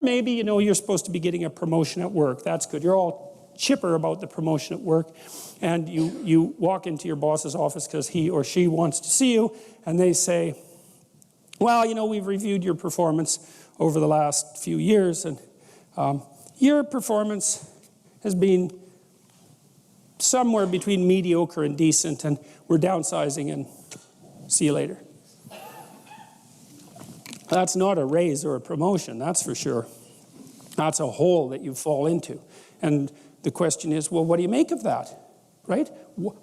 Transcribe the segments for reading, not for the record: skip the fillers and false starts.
maybe, you're supposed to be getting a promotion at work. That's good. You're all chipper about the promotion at work. And you walk into your boss's office because he or she wants to see you. And they say, well, we've reviewed your performance over the last few years. And your performance has been somewhere between mediocre and decent. And we're downsizing and see you later. That's not a raise or a promotion, that's for sure. That's a hole that you fall into. And the question is, well, what do you make of that, right?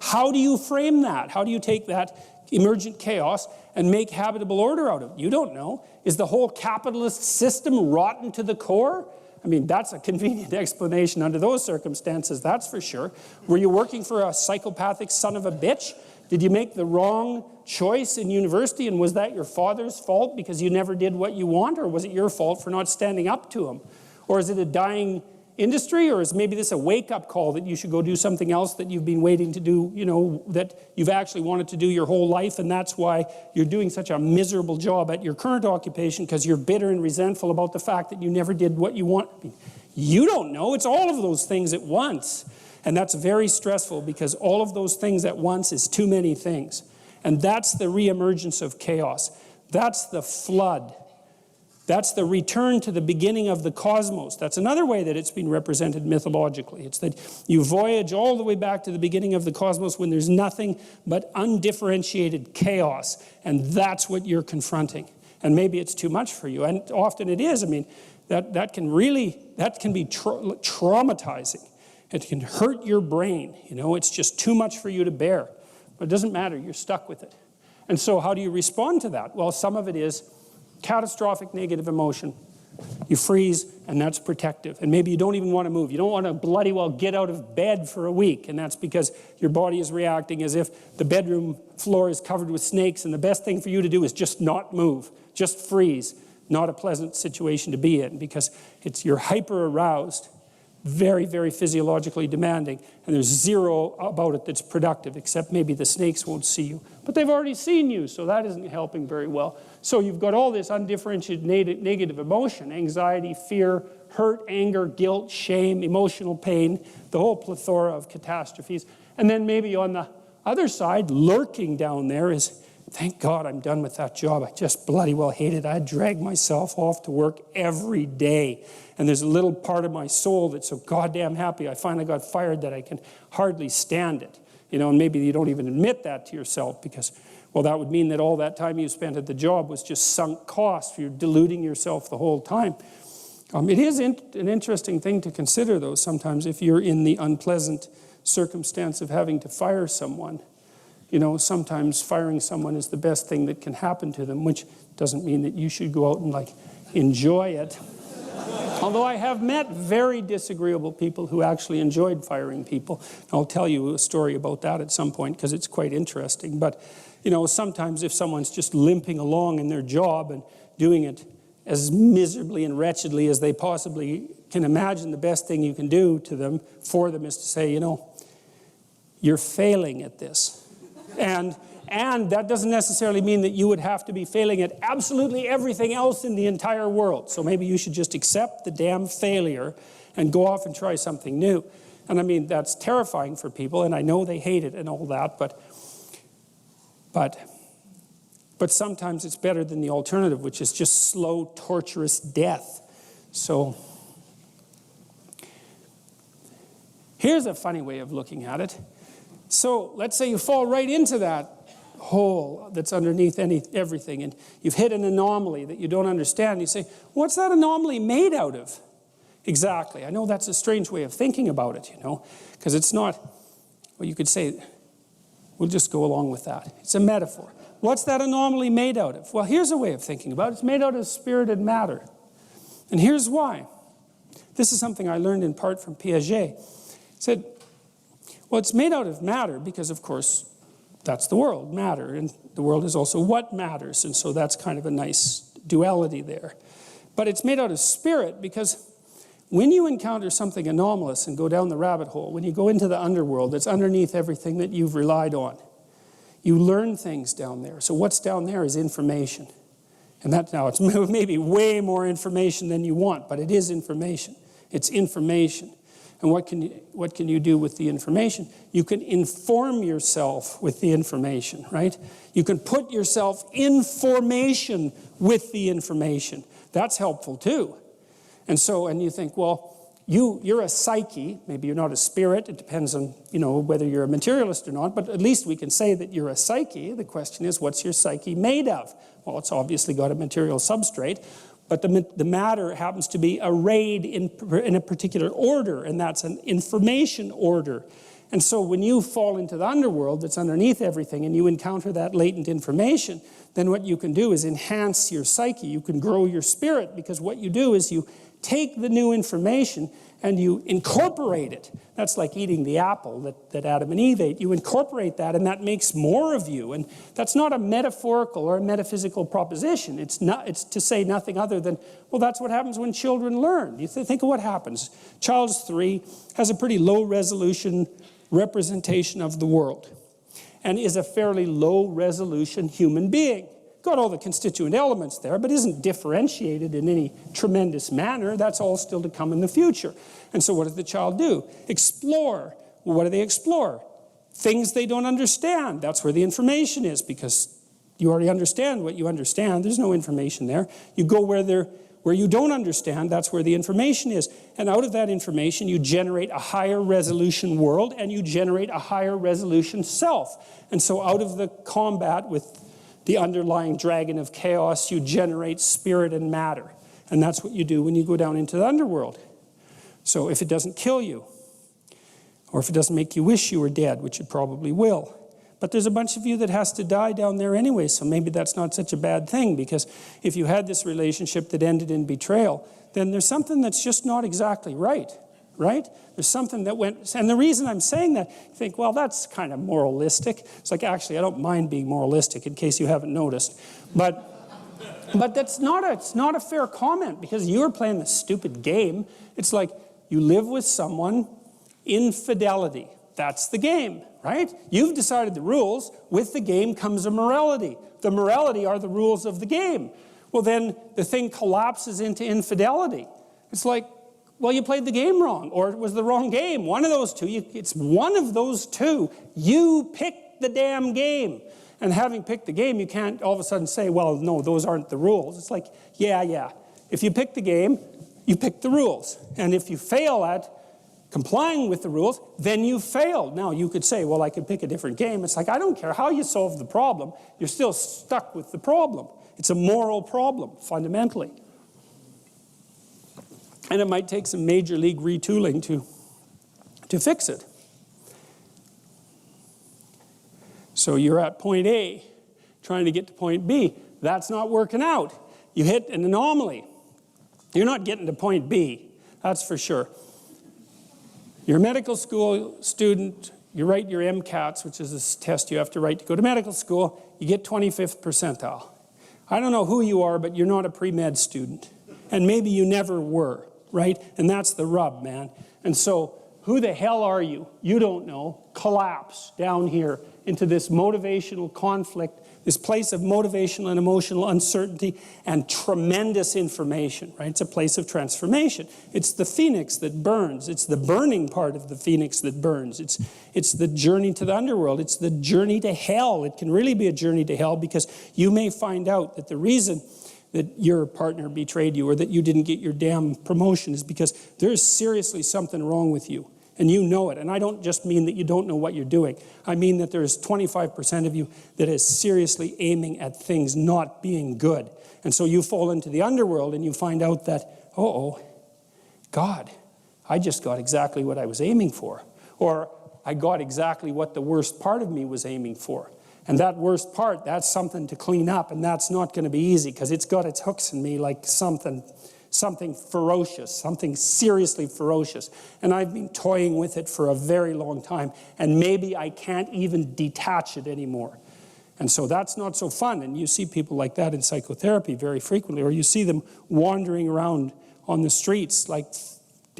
How do you frame that? How do you take that emergent chaos and make habitable order out of it? You don't know. Is the whole capitalist system rotten to the core? I mean, that's a convenient explanation under those circumstances, that's for sure. Were you working for a psychopathic son of a bitch? Did you make the wrong choice in university, and was that your father's fault because you never did what you want, or was it your fault for not standing up to him? Or is it a dying industry, or is maybe this a wake-up call that you should go do something else that you've been waiting to do, that you've actually wanted to do your whole life, and that's why you're doing such a miserable job at your current occupation because you're bitter and resentful about the fact that you never did what you want? I mean, you don't know. It's all of those things at once. And that's very stressful because all of those things at once is too many things. And that's the reemergence of chaos. That's the flood. That's the return to the beginning of the cosmos. That's another way that it's been represented mythologically. It's that you voyage all the way back to the beginning of the cosmos when there's nothing but undifferentiated chaos. And that's what you're confronting. And maybe it's too much for you. And often it is. I mean, that can be traumatizing. It can hurt your brain. It's just too much for you to bear. But it doesn't matter. You're stuck with it. And so how do you respond to that? Well, some of it is catastrophic negative emotion. You freeze, and that's protective. And maybe you don't even want to move. You don't want to bloody well get out of bed for a week. And that's because your body is reacting as if the bedroom floor is covered with snakes, and the best thing for you to do is just not move. Just freeze. Not a pleasant situation to be in because you're hyper-aroused. Very, very physiologically demanding, and there's zero about it that's productive, except maybe the snakes won't see you. But they've already seen you, so that isn't helping very well. So you've got all this undifferentiated negative emotion, anxiety, fear, hurt, anger, guilt, shame, emotional pain, the whole plethora of catastrophes. And then maybe on the other side, lurking down there is, thank God I'm done with that job. I just bloody well hate it. I drag myself off to work every day. And there's a little part of my soul that's so goddamn happy I finally got fired that I can hardly stand it. And maybe you don't even admit that to yourself because, well, that would mean that all that time you spent at the job was just sunk cost. You're deluding yourself the whole time. It is an interesting thing to consider, though, sometimes if you're in the unpleasant circumstance of having to fire someone. Sometimes firing someone is the best thing that can happen to them, which doesn't mean that you should go out and enjoy it. Although I have met very disagreeable people who actually enjoyed firing people. I'll tell you a story about that at some point because it's quite interesting. But, sometimes if someone's just limping along in their job and doing it as miserably and wretchedly as they possibly can imagine, the best thing you can do for them is to say, you're failing at this. And that doesn't necessarily mean that you would have to be failing at absolutely everything else in the entire world. So maybe you should just accept the damn failure and go off and try something new. And I mean, that's terrifying for people, and I know they hate it and all that, but sometimes it's better than the alternative, which is just slow, torturous death. So here's a funny way of looking at it. So let's say you fall right into that hole that's underneath everything, and you've hit an anomaly that you don't understand. You say, what's that anomaly made out of? Exactly. I know that's a strange way of thinking about it, because it's not, well, you could say, we'll just go along with that. It's a metaphor. What's that anomaly made out of? Well, here's a way of thinking about it. It's made out of spirit and matter. And here's why. This is something I learned in part from Piaget. He said, well, it's made out of matter because, of course, that's the world, matter. And the world is also what matters. And so that's kind of a nice duality there. But it's made out of spirit because when you encounter something anomalous and go down the rabbit hole, when you go into the underworld that's underneath everything that you've relied on, you learn things down there. So what's down there is information. And that now, it's maybe way more information than you want, but it is information. It's information. And what can you do with the information? You can inform yourself with the information, right? You can put yourself in formation with the information. That's helpful too. And you think, well, you're a psyche. Maybe you're not a spirit. It depends on, whether you're a materialist or not, but at least we can say that you're a psyche. The question is, what's your psyche made of? Well, it's obviously got a material substrate, but the matter happens to be arrayed in a particular order, and that's an information order. And so when you fall into the underworld that's underneath everything and you encounter that latent information, then what you can do is enhance your psyche. You can grow your spirit, because what you do is you take the new information and you incorporate it. That's like eating the apple that Adam and Eve ate. You incorporate that, and that makes more of you. And that's not a metaphorical or a metaphysical proposition. It's to say nothing other than, well, that's what happens when children learn. You think of what happens. Child's 3, has a pretty low resolution representation of the world, and is a fairly low resolution human being. Got all the constituent elements there, but isn't differentiated in any tremendous manner. That's all still to come in the future. And so what does the child do? Explore. Well, what do they explore? Things they don't understand. That's where the information is, because you already understand what you understand. There's no information there. You go where you don't understand. That's where the information is. And out of that information, you generate a higher resolution world, and you generate a higher resolution self. And so out of the combat with the underlying dragon of chaos, you generate spirit and matter. And that's what you do when you go down into the underworld. So if it doesn't kill you, or if it doesn't make you wish you were dead, which it probably will. But there's a bunch of you that has to die down there anyway, so maybe that's not such a bad thing, because if you had this relationship that ended in betrayal, then there's something that's just not exactly right? There's something that went, and the reason I'm saying that, you think, well, that's kind of moralistic. It's like, actually, I don't mind being moralistic, in case you haven't noticed. But it's not a fair comment, because you're playing this stupid game. It's like, you live with someone, infidelity. That's the game, right? You've decided the rules. With the game comes a morality. The morality are the rules of the game. Well, then the thing collapses into infidelity. It's like, well, you played the game wrong, or it was the wrong game. One of those two. It's one of those two. You picked the damn game. And having picked the game, you can't all of a sudden say, well, no, those aren't the rules. It's like, yeah. If you pick the game, you pick the rules. And if you fail at complying with the rules, then you failed. Now, you could say, well, I could pick a different game. It's like, I don't care how you solve the problem. You're still stuck with the problem. It's a moral problem, fundamentally. And it might take some major league retooling to fix it. So you're at point A, trying to get to point B. That's not working out. You hit an anomaly. You're not getting to point B, that's for sure. You're a medical school student. You write your MCATs, which is this test you have to write to go to medical school. You get 25th percentile. I don't know who you are, but you're not a pre-med student. And maybe you never were. Right? And that's the rub, man. And so, who the hell are you? You don't know. Collapse down here into this motivational conflict, this place of motivational and emotional uncertainty and tremendous information, right? It's a place of transformation. It's the phoenix that burns. It's the burning part of the phoenix that burns. It's the journey to the underworld. It's the journey to hell. It can really be a journey to hell, because you may find out that the reason that your partner betrayed you, or that you didn't get your damn promotion, is because there's seriously something wrong with you. And you know it. And I don't just mean that you don't know what you're doing. I mean that there's 25% of you that is seriously aiming at things not being good. And so you fall into the underworld and you find out that, God, I just got exactly what I was aiming for. Or I got exactly what the worst part of me was aiming for. And that worst part, that's something to clean up, and that's not going to be easy, because it's got its hooks in me like something ferocious, something seriously ferocious. And I've been toying with it for a very long time, and maybe I can't even detach it anymore. And so that's not so fun. And you see people like that in psychotherapy very frequently, or you see them wandering around on the streets like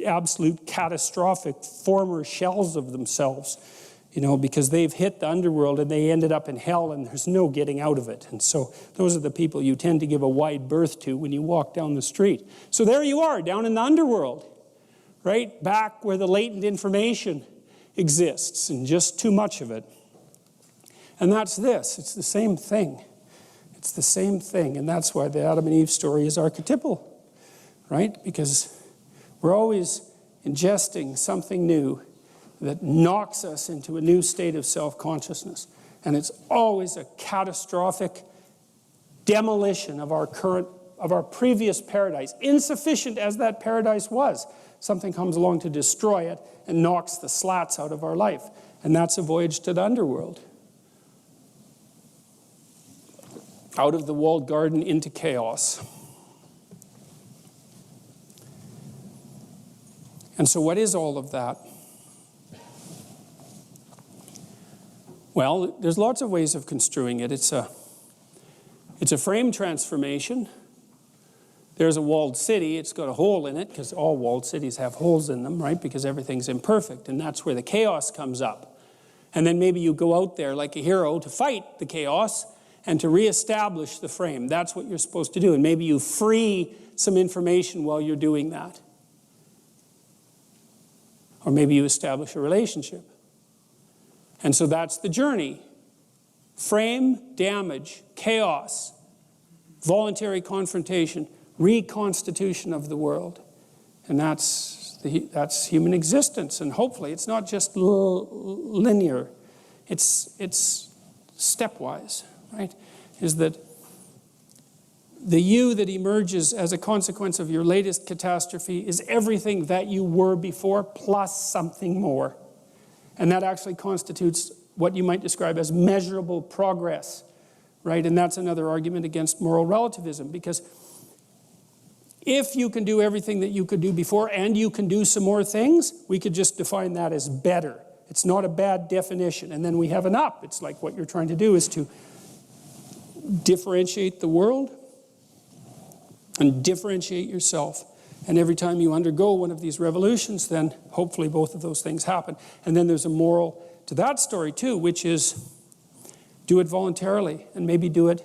absolute catastrophic former shells of themselves. because they've hit the underworld and they ended up in hell and there's no getting out of it. And so those are the people you tend to give a wide berth to when you walk down the street. So there you are, down in the underworld, right? Back where the latent information exists, and just too much of it. And that's this. It's the same thing. It's the same thing. And that's why the Adam and Eve story is archetypal, right? Because we're always ingesting something new that knocks us into a new state of self-consciousness. And it's always a catastrophic demolition of our previous paradise. Insufficient as that paradise was, something comes along to destroy it and knocks the slats out of our life. And that's a voyage to the underworld. Out of the walled garden into chaos. And so what is all of that? Well, there's lots of ways of construing it. It's a frame transformation. There's a walled city. It's got a hole in it, because all walled cities have holes in them, right? Because everything's imperfect, and that's where the chaos comes up. And then maybe you go out there like a hero to fight the chaos and to reestablish the frame. That's what you're supposed to do. And maybe you free some information while you're doing that. Or maybe you establish a relationship. And so that's the journey. Frame, damage, chaos, voluntary confrontation, reconstitution of the world. And that's human existence. And hopefully it's not just linear. It's stepwise, right? Is that the you that emerges as a consequence of your latest catastrophe is everything that you were before plus something more. And that actually constitutes what you might describe as measurable progress, right? And that's another argument against moral relativism, because if you can do everything that you could do before and you can do some more things, we could just define that as better. It's not a bad definition. And then we have an up. It's like what you're trying to do is to differentiate the world and differentiate yourself. And every time you undergo one of these revolutions, then hopefully both of those things happen. And then there's a moral to that story too, which is do it voluntarily, and maybe do it.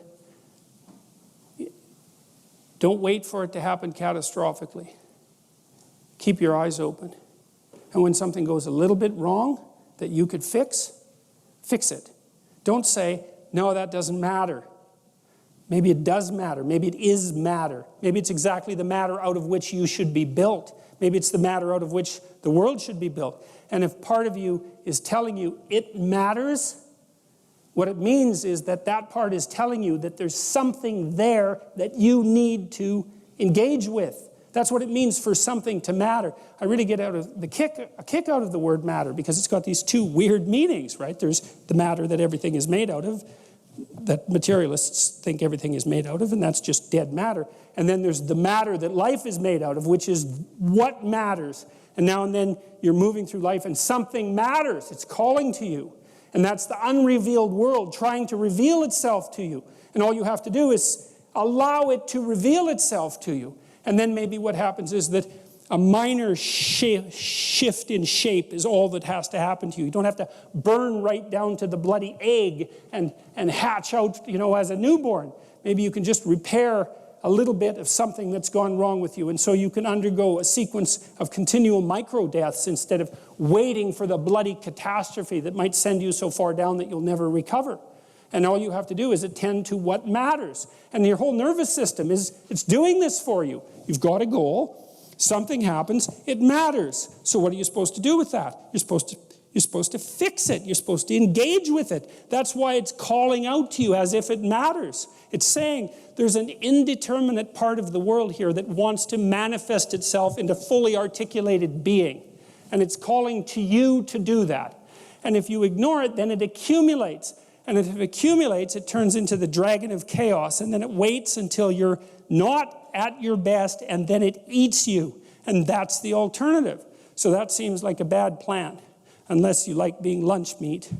Don't wait for it to happen catastrophically. Keep your eyes open. And when something goes a little bit wrong that you could fix it. Don't say, no, that doesn't matter. Maybe it does matter. Maybe it is matter. Maybe it's exactly the matter out of which you should be built. Maybe it's the matter out of which the world should be built. And if part of you is telling you it matters, what it means is that that part is telling you that there's something there that you need to engage with. That's what it means for something to matter. I really get out of a kick out of the word matter, because it's got these two weird meanings, right? There's the matter that everything is made out of, that materialists think everything is made out of, and that's just dead matter. And then there's the matter that life is made out of, which is what matters. And now and then you're moving through life and something matters. It's calling to you. And that's the unrevealed world trying to reveal itself to you. And all you have to do is allow it to reveal itself to you. And then maybe what happens is that a minor shift in shape is all that has to happen to you. You don't have to burn right down to the bloody egg and hatch out, as a newborn. Maybe you can just repair a little bit of something that's gone wrong with you. And so you can undergo a sequence of continual micro-deaths instead of waiting for the bloody catastrophe that might send you so far down that you'll never recover. And all you have to do is attend to what matters. And your whole nervous system it's doing this for you. You've got a goal. Something happens, it matters. So what are you supposed to do with that? You're supposed to fix it. You're supposed to engage with it. That's why it's calling out to you as if it matters. It's saying there's an indeterminate part of the world here that wants to manifest itself into fully articulated being. And it's calling to you to do that. And if you ignore it, then it accumulates. And if it accumulates, it turns into the dragon of chaos. And then it waits until you're not at your best, and then it eats you. And that's the alternative. So that seems like a bad plan, unless you like being lunch meat.